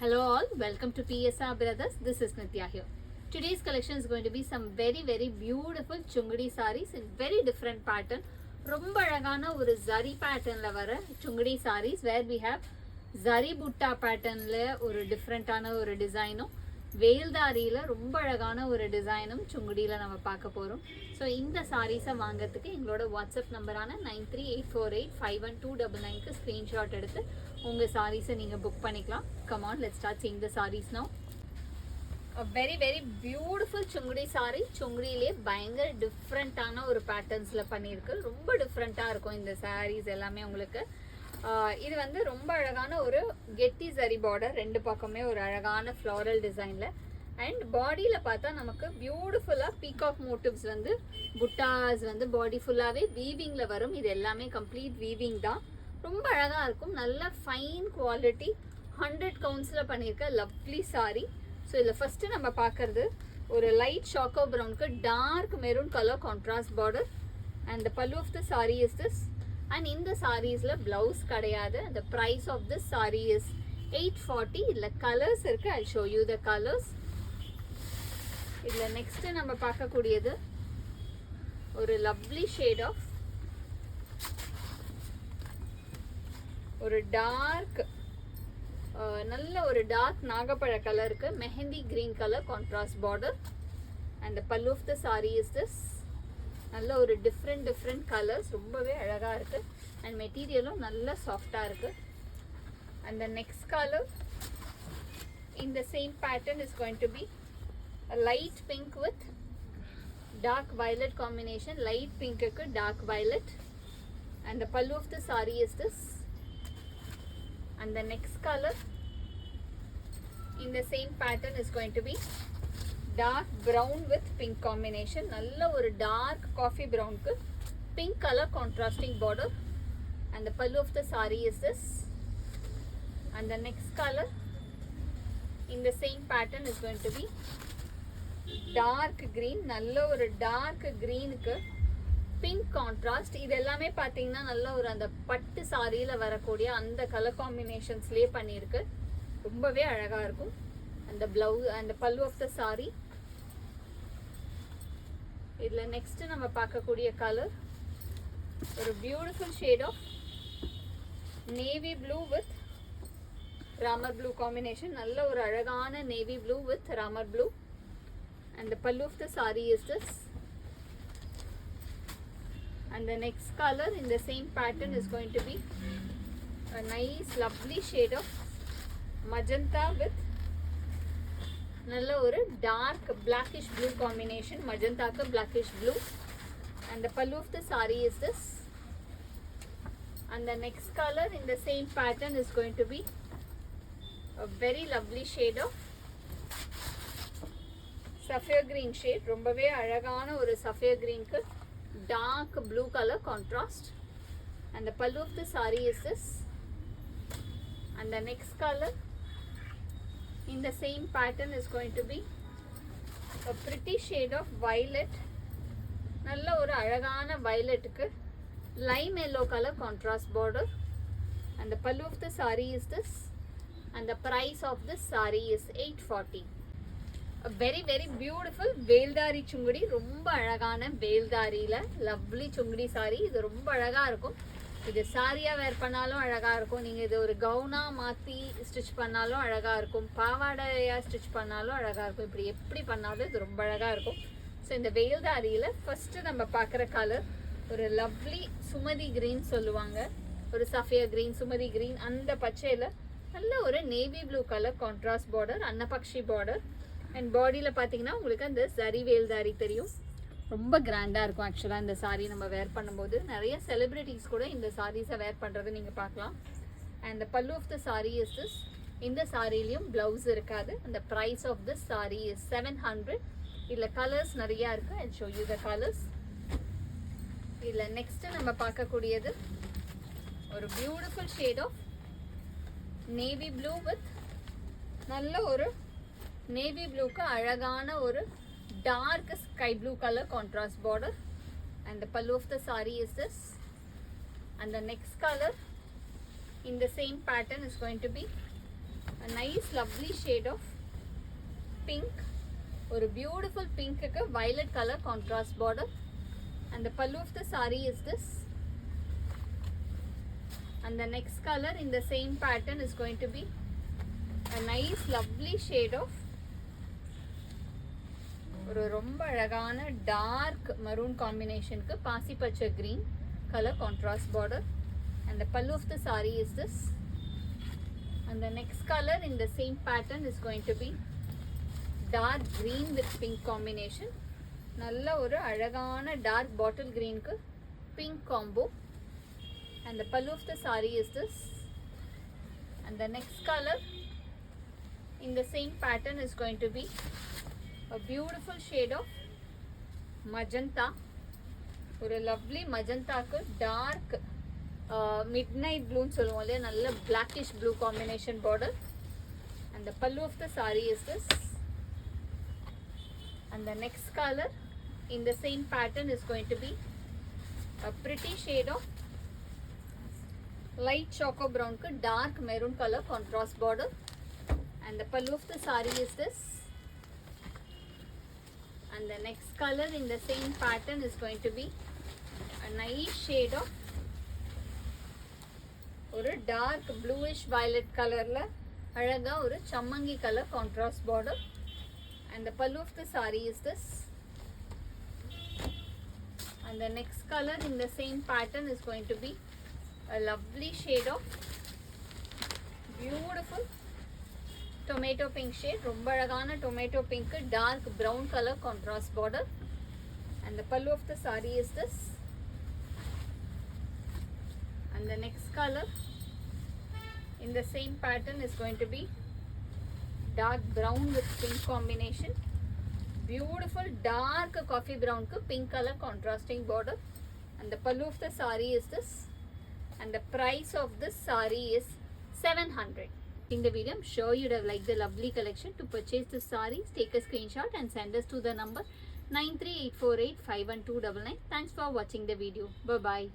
Hello all, welcome to PSR Brothers. This is Nitya here. Today's collection is going to be some very beautiful chungadi sarees in very different pattern. ரொம்ப அழகான ஒரு zari patternல வர chungadi sarees where we have zari butta patternல ஒரு டிஃபரண்டான ஒரு டிசைனும் வேல்தாரியில ரொம்ப அழகான ஒரு டிசைனும் சுங்குடியில நம்ம பார்க்க போறோம். ஸோ இந்த சாரீஸை வாங்கிறதுக்கு எங்களோட வாட்ஸ்அப் நம்பரான 9384851299க்கு ஸ்க்ரீன்ஷாட் எடுத்து உங்கள் சாரீஸை நீங்கள் புக் பண்ணிக்கலாம். Come on, let's start seeing the saris now. Very beautiful Sungudi sari. சுங்குடியிலே பயங்கர டிஃப்ரெண்ட்டான ஒரு பேட்டர்ன்ஸில் பண்ணியிருக்கு. ரொம்ப டிஃப்ரெண்ட்டாக இருக்கும் இந்த சாரீஸ் எல்லாமே உங்களுக்கு. இது வந்து ரொம்ப அழகான ஒரு கெட்டி சரி பார்டர், ரெண்டு பக்கமே ஒரு அழகான ஃப்ளாரல் டிசைனில். அண்ட் பாடியில் பார்த்தா நமக்கு பியூட்டிஃபுல்லாக பீகாக் மோட்டிவ்ஸ் வந்து புட்டாஸ் வந்து பாடி ஃபுல்லாகவே வீவிங்கில் வரும். இது எல்லாமே கம்ப்ளீட் வீவிங் தான். ரொம்ப அழகாக இருக்கும். நல்ல ஃபைன் குவாலிட்டி 100 கவுண்ட்ஸில் பண்ணியிருக்க லவ்லி சாரீ. ஸோ இதில் ஃபஸ்ட்டு நம்ம பார்க்குறது ஒரு லைட் ஷாக்கோ ப்ரௌனுக்கு dark maroon colour contrast border. And the pallu of the sari is this. And இந்த சாரீஸில் ப்ளவுஸ் கிடையாது. the price of this saree is 840. இதில் கலர்ஸ் இருக்கு. I'll show you the colors. இதில் நெக்ஸ்ட் நம்ம பார்க்கக்கூடியது ஒரு லவ்லி ஷேட் ஆஃப் ஒரு டார்க் நல்ல ஒரு டார்க் நாகப்பழ கலருக்கு mehndi green colour contrast border. And the pallu of the saree is this. நல்ல ஒரு டிஃப்ரெண்ட் கலர்ஸ், ரொம்பவே அழகாக இருக்குது. அண்ட் மெட்டீரியலும் நல்ல சாஃப்டாக இருக்குது. And the next colour in the same pattern is going to be light pink with dark violet combination. Light பிங்க்குக்கு dark violet. And the pallu of the sari is this. And the next colour in the same pattern is going to be dark brown with pink combination. நல்ல ஒரு dark coffee ப்ரௌனுக்கு pink colour contrasting border. And the pallu of the sari is this. And the next colour in the same pattern is going to be dark green. நல்ல ஒரு dark க்ரீனுக்கு pink contrast. இது எல்லாமே பார்த்தீங்கன்னா நல்ல ஒரு அந்த பட்டு சாரியில் வரக்கூடிய அந்த கலர் காம்பினேஷன்ஸ்லேயே பண்ணியிருக்கு. ரொம்பவே அழகாக இருக்கும். அந்த ப்ளவுஸ் அந்த பல்லு ஆஃப் த சாரீ. இதில் நெக்ஸ்ட்டு நம்ம பார்க்கக்கூடிய கலர் ஒரு beautiful shade of navy blue with Ramar blue combination. நல்ல ஒரு அழகான navy blue with Ramar blue. And the pallu of the sari is this. And the next colour in the same pattern is going to be a nice lovely shade of magenta with நல்ல ஒரு dark blackish blue combination. மஜந்தாக்கு blackish blue. And the pallu of the sari is this. And the next colour in the same pattern is going to be a very lovely shade of sapphire green shade. ரொம்பவே அழகான ஒரு சஃபியர் கிரீனுக்கு dark blue colour contrast. And the pallu of the sari is this. And the next colour in the same pattern is going to be a pretty shade of violet. நல்ல ஒரு அழகான violetக்கு lime yellow color contrast border. And the pallu of the saree is this. And the price of this saree is 840. A very beautiful வேல்தாரி Sungudi. ரொம்ப அழகான வேல்தாரியில் lovely Sungudi sorry. இது ரொம்ப அழகாக இருக்கும். இது சாரியாக வேர் பண்ணாலும் அழகாக இருக்கும். நீங்கள் இது ஒரு கவுனாக மாற்றி ஸ்டிச் பண்ணாலும் அழகாக இருக்கும். பாவாடையாக ஸ்டிச் பண்ணாலும் அழகாக இருக்கும். இப்படி எப்படி பண்ணாலும் இது ரொம்ப அழகாக இருக்கும். ஸோ இந்த வேல்தாரியில் ஃபஸ்ட்டு நம்ம பார்க்குற கலர் ஒரு லவ்லி சுமதி க்ரீன் சொல்லுவாங்க. ஒரு சஃபியா க்ரீன், சுமதி க்ரீன், அந்த பச்சையில் நல்ல ஒரு navy blue colour contrast border, அன்னபக்ஷி பார்டர். அண்ட் பாடியில் பார்த்தீங்கன்னா உங்களுக்கு அந்த சரி வேல்தாரி தெரியும். ரொம்ப கிராண்டாக இருக்கும் ஆக்சுவலாக இந்த சாரீ நம்ம வேர் பண்ணும்போது. நிறைய செலிப்ரிட்டிஸ் கூட இந்த சாரீஸை வேர் பண்ணுறது நீங்கள் பார்க்கலாம். And the pallu of the sari is this. இந்த சாரீலையும் ப்ளவுஸ் இருக்காது. அந்த price of this sari is 700. இதில் கலர்ஸ் நிறையா இருக்குது. I show you the colours. இதில் நெக்ஸ்ட்டு நம்ம பார்க்கக்கூடியது ஒரு beautiful shade of navy blue with நல்ல ஒரு நேவி ப்ளூக்கு அழகான ஒரு dark sky blue color contrast border. And the pallu of the saree is this. And the next color in the same pattern is going to be a nice lovely shade of pink. ஒரு beautiful pink க்கு violet color contrast border. And the pallu of the saree is this. And the next color in the same pattern is going to be a nice lovely shade of ஒரு ரொம்ப அழகான dark maroon காம்பினேஷனுக்கு பாசி பச்சை green color contrast border. And the pallu of the saree is this. And the next color in the same pattern is going to be dark green with pink combination. நல்ல ஒரு அழகான dark bottle green க்கு pink combo. And the pallu of the saree is this. And the next color in the same pattern is going to be a beautiful shade of magenta. ஒரு lovely magenta க்கு dark midnight blue னு சொல்லுவோம் இல்லையா, நல்ல blackish blue combination border. And the pallu of the saree is this. And the next color in the same pattern is going to be a pretty shade of light choco brown க்கு dark maroon color contrast border. And the pallu of the saree is this. And the next color in the same pattern is going to be a nice shade of ஒரு dark bluish violet colorல அழகா ஒரு சம்மங்கி color contrast border. And the pallu of the saree is this. And the next color in the same pattern is going to be a lovely shade of beautiful tomato pink shade. ரொம்ப அழகான tomato pink dark brown color contrast border. And the pallu of the saree is this. And the next color in the same pattern is going to be dark brown with pink combination. Beautiful dark coffee brown ku pink color contrasting border. And the pallu of the saree is this. And the price of this saree is 700. In the video, I'm sure you'd have liked the lovely collection. To purchase the sarees, take a screenshot and send us to the number 938485129. Thanks for watching the video. Bye bye.